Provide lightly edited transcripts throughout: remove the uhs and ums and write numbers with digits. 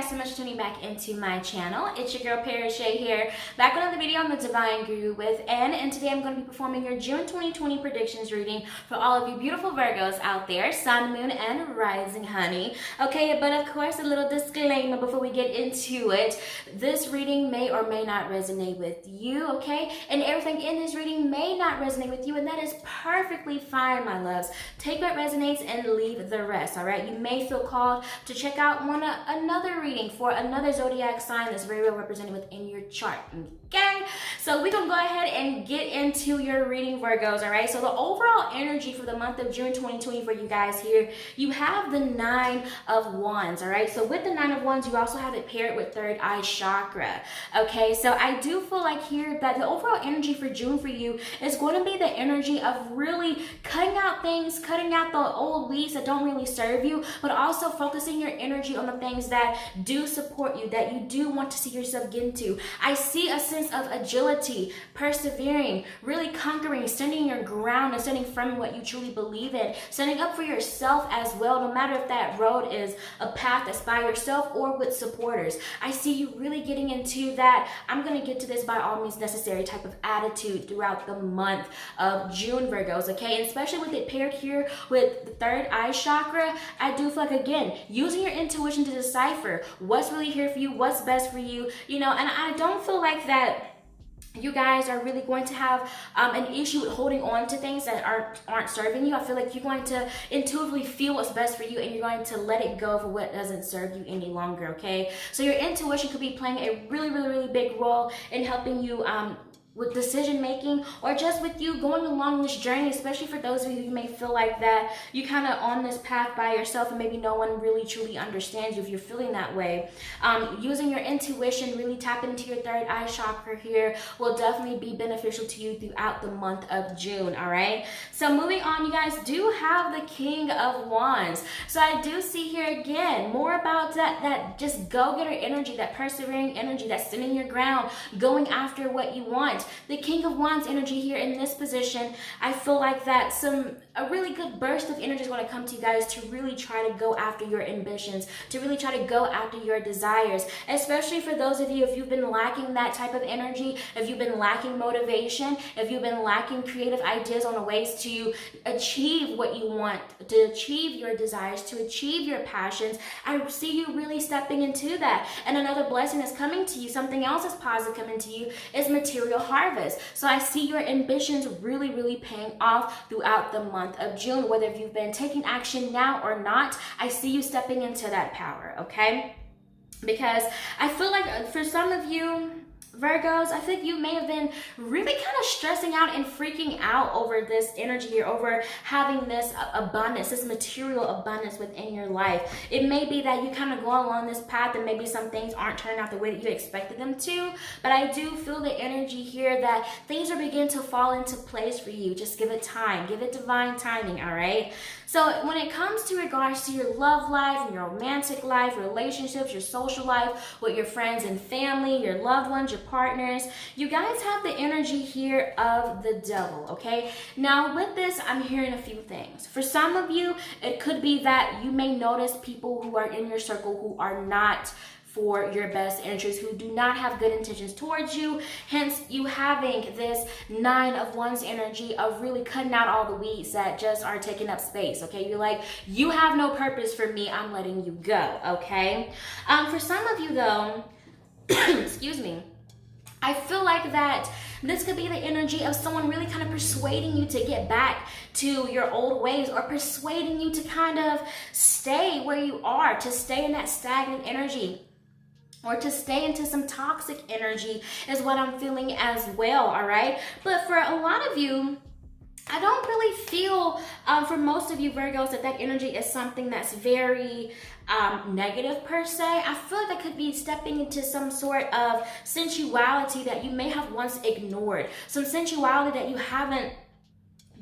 guys so much for tuning back into my channel. It's your girl Paris Shay here, back with another video on the Divine Guru with N, and today I'm going to be performing your June 2020 predictions reading for all of you beautiful Virgos out there, Sun, Moon, and Rising, honey. Okay, but of course, a little disclaimer before we get into it. This reading may or may not resonate with you, okay? And everything in this reading may not resonate with you, and that is perfectly fine, my loves. Take what resonates and leave the rest, all right? You may feel called to check out another reading for another zodiac sign that's very well represented within your chart, okay? So we're gonna go ahead and get into your reading, Virgos, all right? So the overall energy for the month of June 2020 for you guys here, you have the Nine of Wands, all right? So with the Nine of Wands, you also have it paired with third eye chakra, okay? So I do feel like here that the overall energy for June for you is going to be the energy of really cutting out things, cutting out the old weeds that don't really serve you, but also focusing your energy on the things that do support you, that you do want to see yourself get into. I see a sense of agility, persevering, really conquering, standing your ground and standing firm in what you truly believe in, standing up for yourself as well, no matter if that road is a path that's by yourself or with supporters. I see you really getting into that I'm going to get to this by all means necessary type of attitude throughout the month of June, Virgos, okay? And especially with it paired here with the third eye chakra, I do feel like, again, using your intuition to decipher what's really here for you, what's best for you, you know, and I don't feel like that you guys are really going to have an issue with holding on to things that aren't serving you. I feel like you're going to intuitively feel what's best for you, and you're going to let it go for what doesn't serve you any longer, okay? So your intuition could be playing a really big role in helping you with decision making, or just with you going along this journey, especially for those of you who may feel like that you kind of on this path by yourself and maybe no one really truly understands you if you're feeling that way. Using your intuition, really tapping into your third eye chakra here will definitely be beneficial to you throughout the month of June, all right? So moving on, you guys do have the King of Wands. So I do see here again, more about that just go-getter energy, that persevering energy, that standing your ground, going after what you want. The King of Wands energy here in this position, I feel like that a really good burst of energy is going to come to you guys to really try to go after your ambitions, to really try to go after your desires, especially for those of you, if you've been lacking that type of energy, if you've been lacking motivation, if you've been lacking creative ideas on the ways to achieve what you want, to achieve your desires, to achieve your passions. I see you really stepping into that. And another blessing is coming to you, something else is positive coming to you, is material harvest. So I see your ambitions really paying off throughout the month of June, whether if you've been taking action now or not. I see you stepping into that power, okay? Because I feel like for some of you Virgos, I think you may have been really kind of stressing out and freaking out over this energy here, over having this abundance, this material abundance within your life. It may be that you kind of go along this path and maybe some things aren't turning out the way that you expected them to, but I do feel the energy here that things are beginning to fall into place for you. Just give it time, give it divine timing, all right? So when it comes to regards to your love life, your romantic life, relationships, your social life with your friends and family, your loved ones, your partners, you guys have the energy here of the Devil, okay? Now with this, I'm hearing a few things. For some of you, it could be that you may notice people who are in your circle who are not for your best interests, who do not have good intentions towards you, hence you having this Nine of Wands energy of really cutting out all the weeds that just are taking up space, okay? You're like, you have no purpose for me, I'm letting you go, okay? For some of you though, excuse me, I feel like that this could be the energy of someone really kind of persuading you to get back to your old ways, or persuading you to kind of stay where you are, to stay in that stagnant energy, or to stay into some toxic energy is what I'm feeling as well, all right? But for a lot of you, I don't really feel, for most of you Virgos, that energy is something that's very negative per se. I feel like that could be stepping into some sort of sensuality that you may have once ignored, some sensuality that you haven't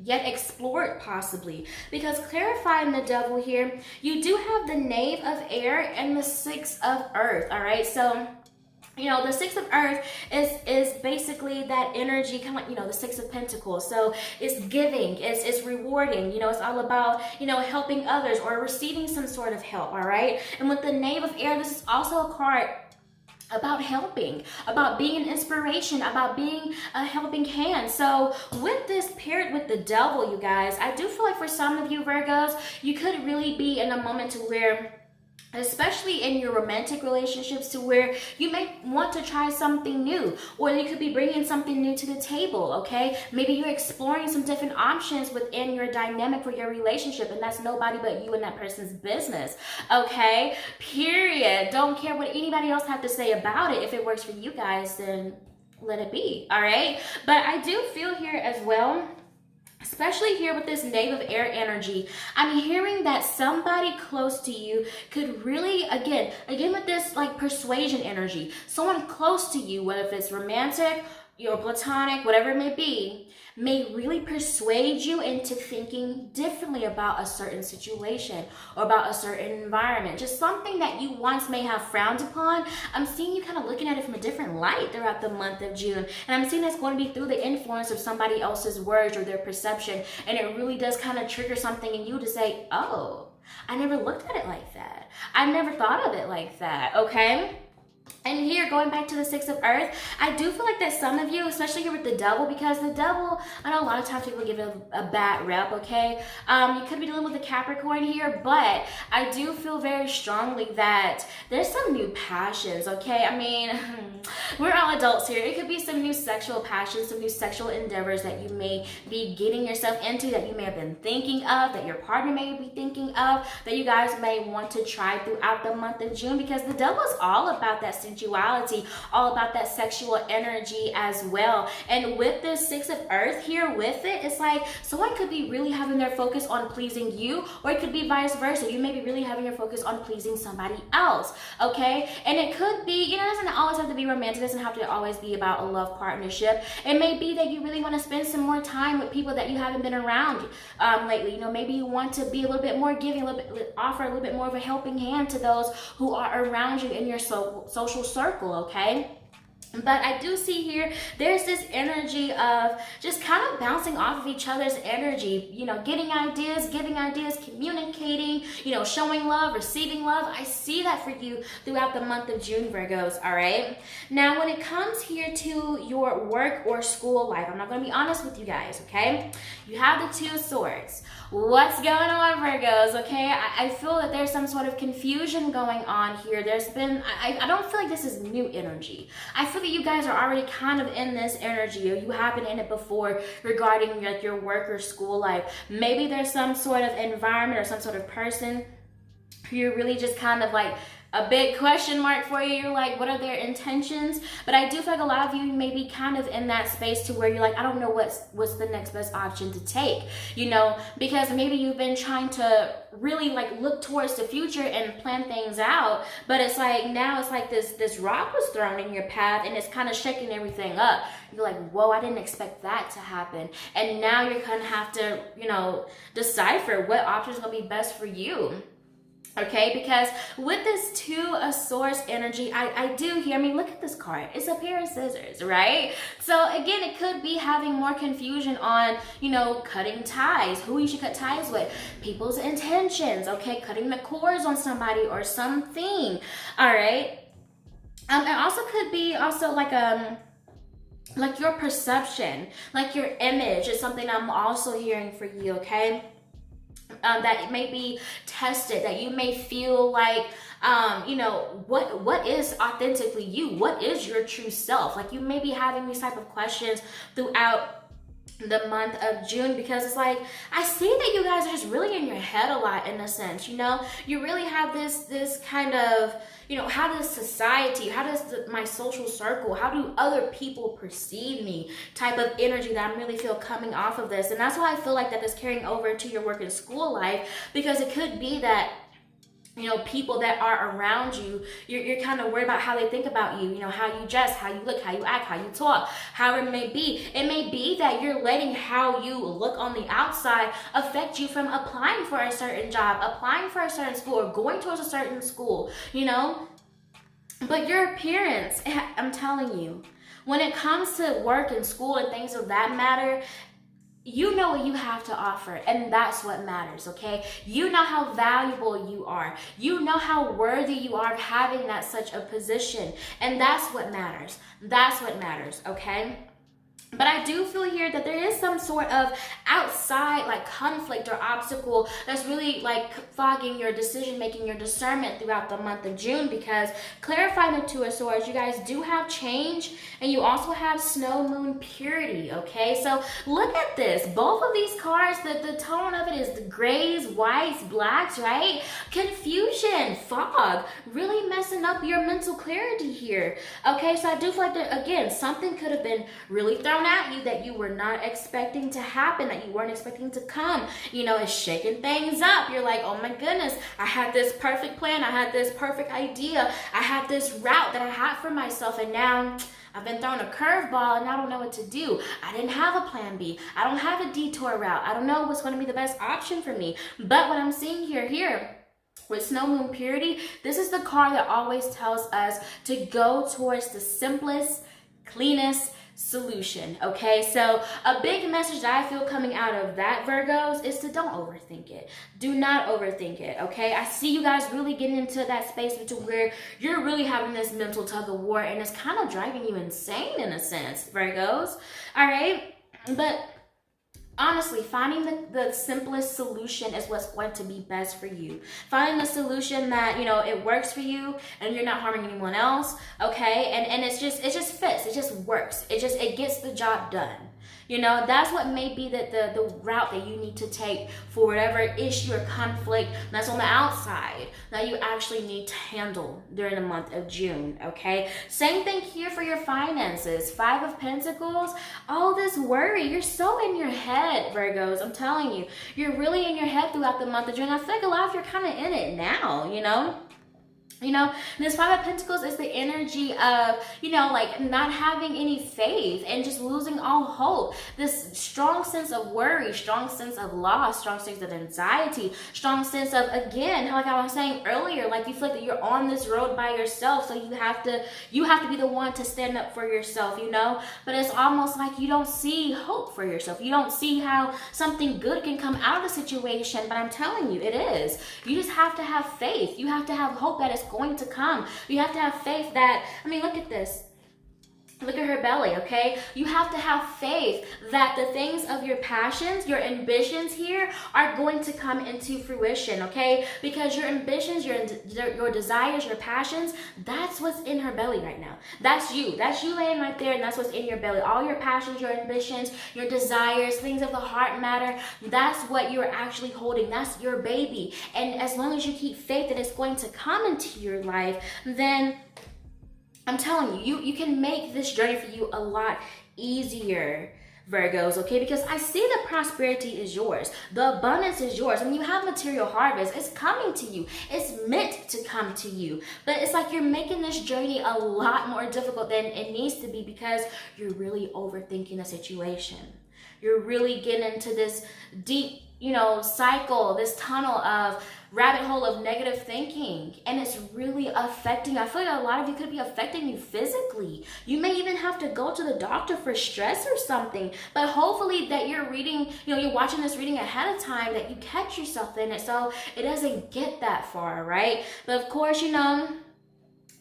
yet explored possibly. Because clarifying the Devil here, you do have the Knave of Air and the Six of Earth, all right? So The Six of Earth is basically that energy, kind of like, the Six of Pentacles. So it's giving, it's rewarding, it's all about, helping others or receiving some sort of help, all right? And with the Knave of Air, this is also a card about helping, about being an inspiration, about being a helping hand. So with this paired with the Devil, you guys, I do feel like for some of you Virgos, you could really be in a moment to where, especially in your romantic relationships, to where you may want to try something new, or you could be bringing something new to the table, okay? Maybe you're exploring some different options within your dynamic for your relationship, and that's nobody but you and that person's business, okay? Period. Don't care what anybody else have to say about it. If it works for you guys, then let it be, all right? But I do feel here as well, especially here with this Knave of Air energy, I'm hearing that somebody close to you could really, again with this like persuasion energy, someone close to you, whether it's romantic, platonic, whatever it may be, may really persuade you into thinking differently about a certain situation or about a certain environment. Just something that you once may have frowned upon. I'm seeing you kind of looking at it from a different light throughout the month of June. And I'm seeing that's going to be through the influence of somebody else's words or their perception. And it really does kind of trigger something in you to say, oh, I never looked at it like that. I never thought of it like that, okay? And here, going back to the Six of Earth, I do feel like that some of you, especially here with the Devil, because the Devil, I know a lot of times people give it a bad rep, okay? You could be dealing with a Capricorn here, but I do feel very strongly that there's some new passions, okay? I mean, we're all adults here. It could be some new sexual passions, some new sexual endeavors that you may be getting yourself into, that you may have been thinking of, that your partner may be thinking of, that you guys may want to try throughout the month of June, because the Devil is all about that sensuality, all about that sexual energy as well. And with this Six of Earth here with it, it's like someone could be really having their focus on pleasing you, or it could be vice versa. You may be really having your focus on pleasing somebody else, okay? And it could be, it doesn't always have to be romantic. It doesn't have to always be about a love partnership. It may be that you really want to spend some more time with people that you haven't been around lately. Maybe you want to be a little bit more giving, offer a little bit more of a helping hand to those who are around you in your social circle, okay? But I do see here, there's this energy of just kind of bouncing off of each other's energy, getting ideas, giving ideas, communicating, showing love, receiving love. I see that for you throughout the month of June, Virgos, all right? Now, when it comes here to your work or school life, I'm not going to be honest with you guys, okay? You have the Two of Swords. What's going on, Virgos, okay? I feel that there's some sort of confusion going on here. There's been, I don't feel like this is new energy. I feel that you guys are already kind of in this energy, or you have been in it before regarding like your work or school life. Maybe there's some sort of environment or some sort of person who you're really just kind of like a big question mark for you. You're like, what are their intentions? But I do feel like a lot of you may be kind of in that space to where you're like, I don't know what's the next best option to take, because maybe you've been trying to really like look towards the future and plan things out, but it's like now it's like this rock was thrown in your path and it's kind of shaking everything up. You're like, whoa, I didn't expect that to happen. And now you're gonna have to, decipher what option is gonna be best for you. Okay, because with this Two of Swords energy, I do hear, look at this card. It's a pair of scissors, right? So again, it could be having more confusion on, cutting ties, who you should cut ties with, people's intentions, okay, cutting the cords on somebody or something, all right? It also could be also like your perception, like your image is something I'm also hearing for you, okay? That it may be tested, that you may feel like, what is authentically you? What is your true self? Like you may be having these type of questions throughout the month of June, because it's like, I see that you guys are just really in your head a lot in a sense, you really have this kind of, how does society, how does my social circle, how do other people perceive me type of energy that I really feel coming off of this. And that's why I feel like that is carrying over to your work and school life, because it could be that people that are around you, you're kind of worried about how they think about you, how you dress, how you look, how you act, how you talk, however it may be. It may be that you're letting how you look on the outside affect you from applying for a certain job, applying for a certain school, or going towards a certain school, But your appearance, I'm telling you, when it comes to work and school and things of that matter, you know what you have to offer, and that's what matters, okay? You know how valuable you are. You know how worthy you are of having that such a position, and that's what matters. That's what matters, okay? But I do feel here that there is some sort of outside like conflict or obstacle that's really like fogging your decision making, your discernment throughout the month of June, because clarifying the Two of Swords, you guys do have change and you also have snow moon purity, okay? So look at this. Both of these cards, the tone of it is the grays, whites, blacks, right? Confusion, fog, really messing up your mental clarity here, okay? So I do feel like that, again, something could have been really thrown at you that you were not expecting to happen, that you weren't expecting to come. You know, it's shaking things up. You're like, oh my goodness, I had this perfect plan. I had this perfect idea. I had this route that I had for myself, and now I've been thrown a curveball and I don't know what to do. I didn't have a plan B. I don't have a detour route. I don't know what's going to be the best option for me. But what I'm seeing here with Snow Moon Purity, this is the card that always tells us to go towards the simplest, cleanest solution, okay? So a big message that I feel coming out of that, Virgos, is to don't overthink it. Do not overthink it, okay? I see you guys really getting into that space to where you're really having this mental tug of war, and it's kind of driving you insane in a sense, Virgos, all right? But honestly, finding the simplest solution is what's going to be best for you. Finding the solution that, you know, it works for you and you're not harming anyone else, okay? And it just fits, it just works. It gets the job done. You know, that's what may be the route that you need to take for whatever issue or conflict that's on the outside that you actually need to handle during the month of June, okay? Same thing here for your finances. 5 of Pentacles, all this worry. You're so in your head, Virgos. I'm telling you. You're really in your head throughout the month of June. I feel like a lot of you are kind of in it now, you know? You know, this 5 of Pentacles is the energy of, you know, like not having any faith and just losing all hope. This strong sense of worry, strong sense of loss, strong sense of anxiety, strong sense of, again, like I was saying earlier, like you feel like that you're on this road by yourself, so you have to be the one to stand up for yourself, you know? But it's almost like you don't see hope for yourself. You don't see how something good can come out of the situation, but I'm telling you, it is. You just have to have faith. You have to have hope that it's going to come. You have to have faith that, I mean, look at this. Look at her belly, okay? You have to have faith that the things of your passions, your ambitions here are going to come into fruition, okay? Because your ambitions, your desires, your passions, that's what's in her belly right now. That's you. That's you laying right there, and that's what's in your belly. All your passions, your ambitions, your desires, things of the heart matter. That's what you're actually holding. That's your baby. And as long as you keep faith that it's going to come into your life, then I'm telling you, you can make this journey for you a lot easier, Virgos, okay? Because I see the prosperity is yours. The abundance is yours. When you have material harvest, it's coming to you. It's meant to come to you. But it's like you're making this journey a lot more difficult than it needs to be because you're really overthinking the situation. You're really getting into this deep, you know, cycle, this tunnel of rabbit hole of negative thinking, and it's really affecting. I feel like a lot of you could be affecting you physically. You may even have to go to the doctor for stress or something, but hopefully that you're reading, you know, you're watching this reading ahead of time, that you catch yourself in it so it doesn't get that far, right? But of course, you know,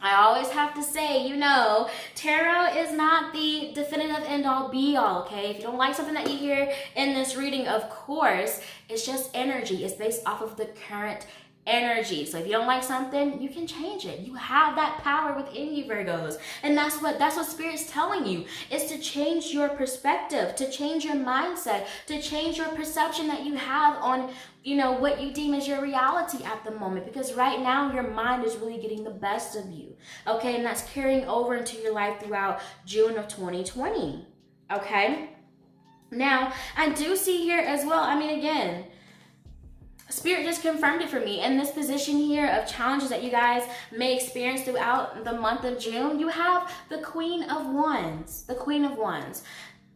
I always have to say, you know, tarot is not the definitive end-all be-all, okay? If you don't like something that you hear in this reading, of course, it's just energy. It's based off of the current energy. So if you don't like something, you can change it. You have that power within you, Virgos. And that's what Spirit's telling you, is to change your perspective, to change your mindset, to change your perception that you have on, you know, what you deem as your reality at the moment. Because right now, your mind is really getting the best of you, okay? And that's carrying over into your life throughout June of 2020, okay? Now, I do see here as well, I mean, again, Spirit just confirmed it for me. In this position here of challenges that you guys may experience throughout the month of June, you have the Queen of Wands. The Queen of Wands.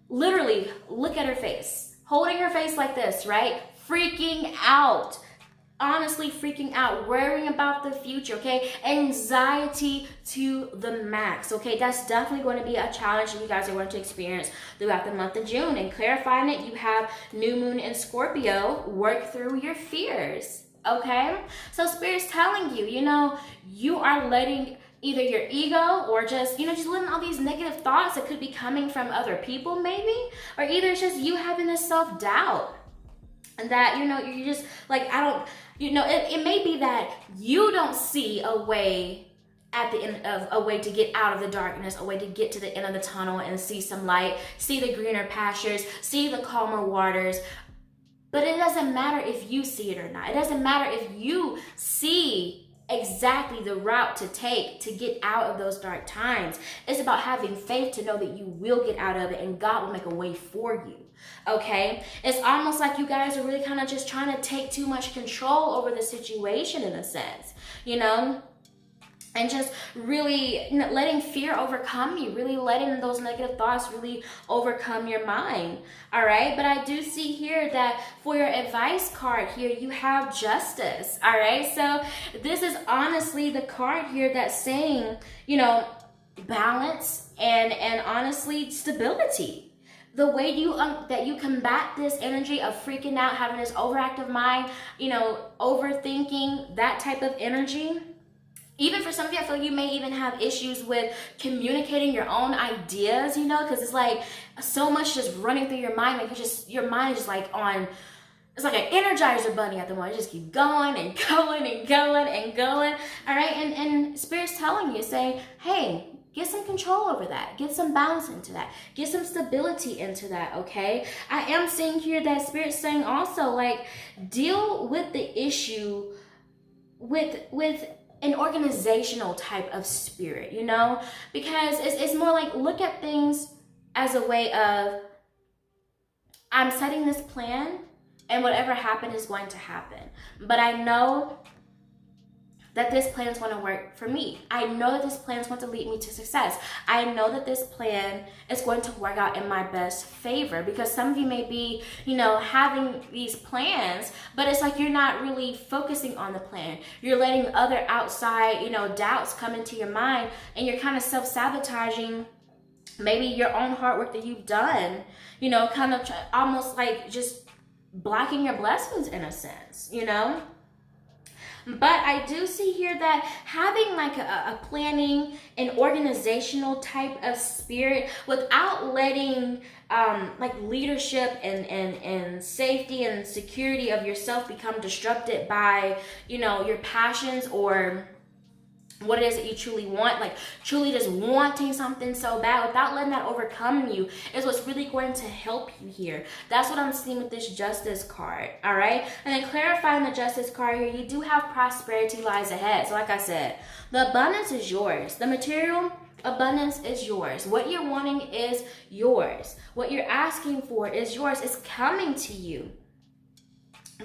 Literally, look at her face. Holding her face like this, right? Freaking out. honestly freaking out, worrying about the future, okay? Anxiety to the max, okay? That's definitely going to be a challenge that you guys are going to experience throughout the month of June. And clarifying it, you have new moon in Scorpio. Work through your fears, okay? So Spirit's telling you, you know, you are letting either your ego or just, you know, just letting all these negative thoughts that could be coming from other people maybe, or either it's just you having this self-doubt. And that, you know, you're just like, I don't, you know, it may be that you don't see a way at the end of a way to get out of the darkness, a way to get to the end of the tunnel and see some light, see the greener pastures, see the calmer waters. But it doesn't matter if you see it or not. It doesn't matter if you see exactly the route to take to get out of those dark times. It's about having faith to know that you will get out of it and God will make a way for you. Okay, it's almost like you guys are really kind of just trying to take too much control over the situation in a sense, you know, and just really, you know, letting fear overcome you, really letting those negative thoughts really overcome your mind. All right, but I do see here that for your advice card here, you have justice. All right, so this is honestly the card here that's saying, you know, balance and honestly stability. The way that you combat this energy of freaking out, having this overactive mind, you know, overthinking, that type of energy. Even for some of you, I feel you may even have issues with communicating your own ideas, you know, because it's like so much just running through your mind. Like your mind is just like on, it's like an Energizer bunny at the moment. You just keep going and going and going and going. All right, and Spirit's telling you, saying, hey, get some control over that. Get some balance into that. Get some stability into that, okay? I am seeing here that Spirit's saying also, like, deal with the issue with an organizational type of spirit, you know? Because it's more like, look at things as a way of, I'm setting this plan and whatever happened is going to happen. But I know that this plan is going to work for me. I know that this plan is going to lead me to success. I know that this plan is going to work out in my best favor, because some of you may be, you know, having these plans, but it's like you're not really focusing on the plan. You're letting other outside, you know, doubts come into your mind, and you're kind of self-sabotaging maybe your own hard work that you've done, you know, kind of almost like just blocking your blessings in a sense, you know? But I do see here that having like a planning and organizational type of spirit without letting like leadership and safety and security of yourself become disrupted by, you know, your passions or what it is that you truly want, like truly just wanting something so bad without letting that overcome you is what's really going to help you here. That's what I'm seeing with this Justice card, all right? And then clarifying the Justice card here, you do have prosperity lies ahead. So like I said, the abundance is yours. The material abundance is yours. What you're wanting is yours. What you're asking for is yours. It's coming to you.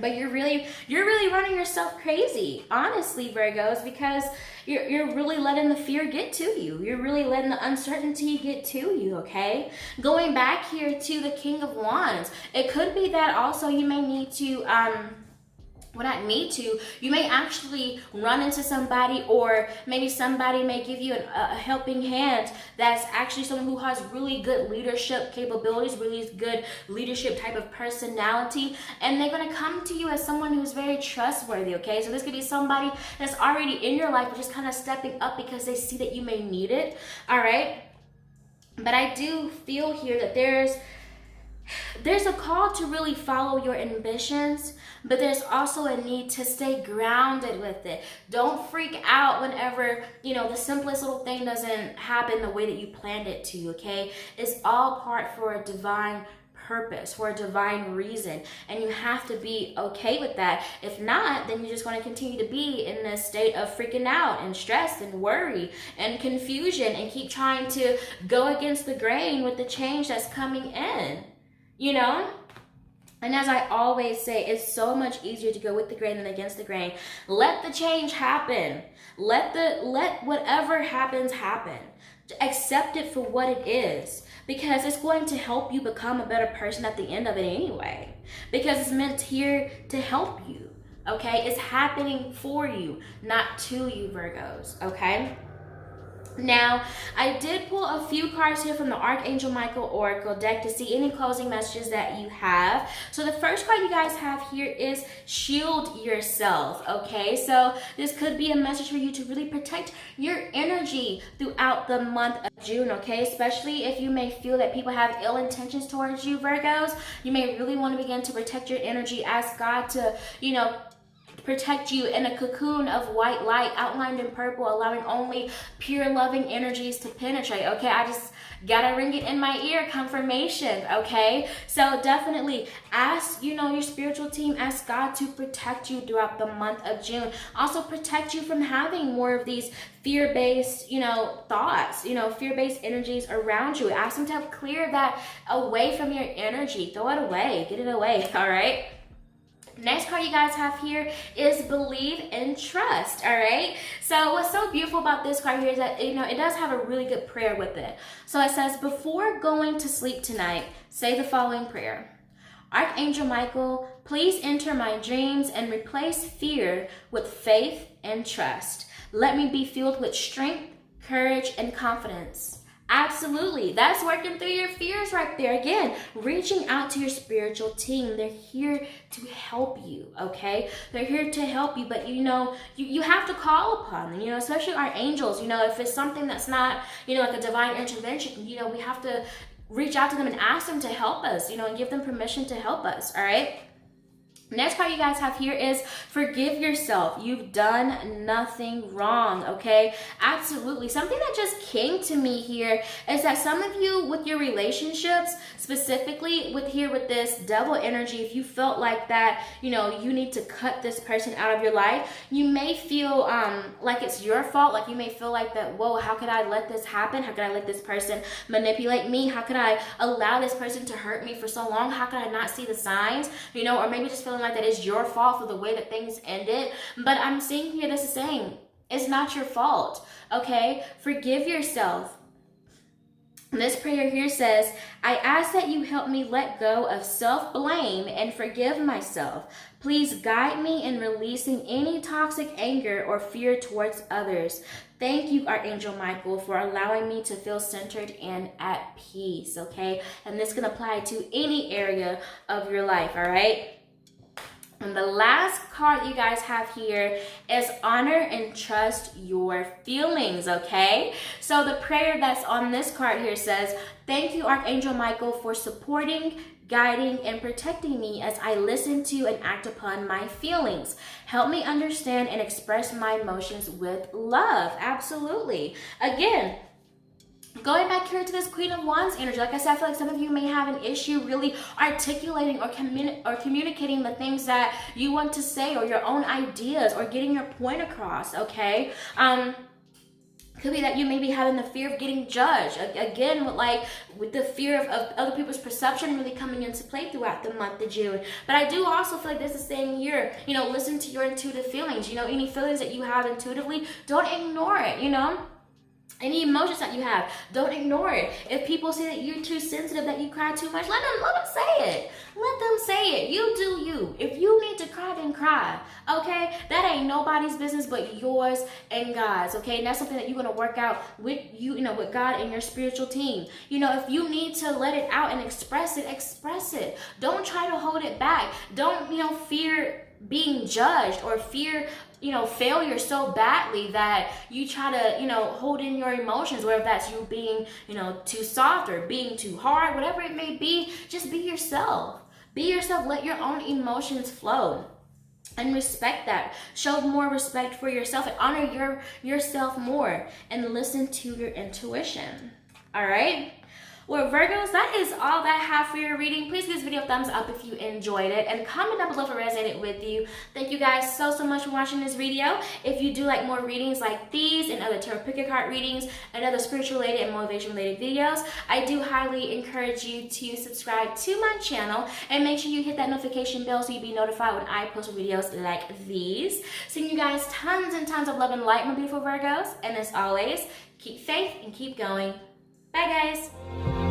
But you're really running yourself crazy, honestly, Virgos, because you're really letting the fear get to you. You're really letting the uncertainty get to you, okay? Going back here to the King of Wands, it could be that also you may need to, you may actually run into somebody, or maybe somebody may give you a helping hand that's actually someone who has really good leadership capabilities, really good leadership type of personality, and they're going to come to you as someone who's very trustworthy, okay? So this could be somebody that's already in your life, but just kind of stepping up because they see that you may need it, all right? But I do feel here that there's a call to really follow your ambitions, but there's also a need to stay grounded with it. Don't freak out whenever, you know, the simplest little thing doesn't happen the way that you planned it to, okay? It's all part for a divine purpose, for a divine reason, and you have to be okay with that. If not, then you're just going to continue to be in a state of freaking out and stress and worry and confusion and keep trying to go against the grain with the change that's coming in. You know? And as I always say, it's so much easier to go with the grain than against the grain. Let the change happen. Let whatever happens happen. Accept it for what it is, because it's going to help you become a better person at the end of it anyway. Because it's meant here to help you. okay? It's happening for you, not to you, Virgos, okay? Now, I did pull a few cards here from the Archangel Michael Oracle deck to see any closing messages that you have. So the first card you guys have here is shield yourself, okay? So this could be a message for you to really protect your energy throughout the month of June, okay? Especially if you may feel that people have ill intentions towards you, Virgos. You may really want to begin to protect your energy. Ask God to, protect you in a cocoon of white light outlined in purple, allowing only pure loving energies to penetrate, okay? I just gotta ring it in my ear, confirmation, okay? So definitely ask, your spiritual team, ask God to protect you throughout the month of June. Also protect you from having more of these fear-based, thoughts, fear-based energies around you. Ask him to clear that away from your energy. Throw it away, get it away, all right? Next card you guys have here is believe and trust, all right? So what's so beautiful about this card here is that, it does have a really good prayer with it. So it says, before going to sleep tonight, say the following prayer. Archangel Michael, please enter my dreams and replace fear with faith and trust. Let me be filled with strength, courage, and confidence. Absolutely. That's working through your fears right there. Again, reaching out to your spiritual team. They're here to help you, okay? They're here to help you, but you have to call upon them, especially our angels. If it's something that's not, like a divine intervention, we have to reach out to them and ask them to help us, and give them permission to help us, all right? Next card you guys have here is forgive yourself. You've done nothing wrong, okay? Absolutely. Something that just came to me here is that some of you with your relationships, specifically with this devil energy, if you felt like that, you need to cut this person out of your life, you may feel like it's your fault. Like you may feel like that, whoa, how could I let this happen? How could I let this person manipulate me? How could I allow this person to hurt me for so long? How could I not see the signs? Or maybe just feeling like that it's your fault for the way that things ended. But I'm seeing here this is saying it's not your fault, okay? Forgive yourself. This prayer here says, I ask that you help me let go of self-blame and forgive myself. Please guide me in releasing any toxic anger or fear towards others. Thank you, Archangel Michael, for allowing me to feel centered and at peace, okay? And this can apply to any area of your life, all right? And the last card you guys have here is honor and trust your feelings, okay? So the prayer that's on this card here says, thank you, Archangel Michael, for supporting, guiding, and protecting me as I listen to and act upon my feelings. Help me understand and express my emotions with love. Absolutely. Again, going back here to this Queen of Wands energy, like I said, I feel like some of you may have an issue really articulating or communicating the things that you want to say, or your own ideas, or getting your point across, okay? Could be that you may be having the fear of getting judged. Again, with the fear of other people's perception really coming into play throughout the month of June. But I do also feel like this is saying here, listen to your intuitive feelings. Any feelings that you have intuitively, don't ignore it, Any emotions that you have, don't ignore it. If people say that you're too sensitive, that you cry too much, let them say it. Let them say it. You do you. If you need to cry, then cry. Okay? That ain't nobody's business but yours and God's. Okay? And that's something that you're gonna work out with with God and your spiritual team. If you need to let it out and express it, express it. Don't try to hold it back. Don't, fear being judged or fear failure so badly that you try to, hold in your emotions, whether that's you being, too soft or being too hard, whatever it may be. Just be yourself. Be yourself. Let your own emotions flow. And respect that. Show more respect for yourself and honor yourself more, and listen to your intuition. All right? Well, Virgos, that is all that I have for your reading. Please give this video a thumbs up if you enjoyed it, and comment down below if it resonated with you. Thank you guys so much for watching this video. If you do like more readings like these and other tarot pick a card readings and other spiritual related and motivation related videos, I do highly encourage you to subscribe to my channel and make sure you hit that notification bell so you'll be notified when I post videos like these. Sending you guys tons and tons of love and light, my beautiful Virgos, and as always, keep faith and keep going. Bye guys.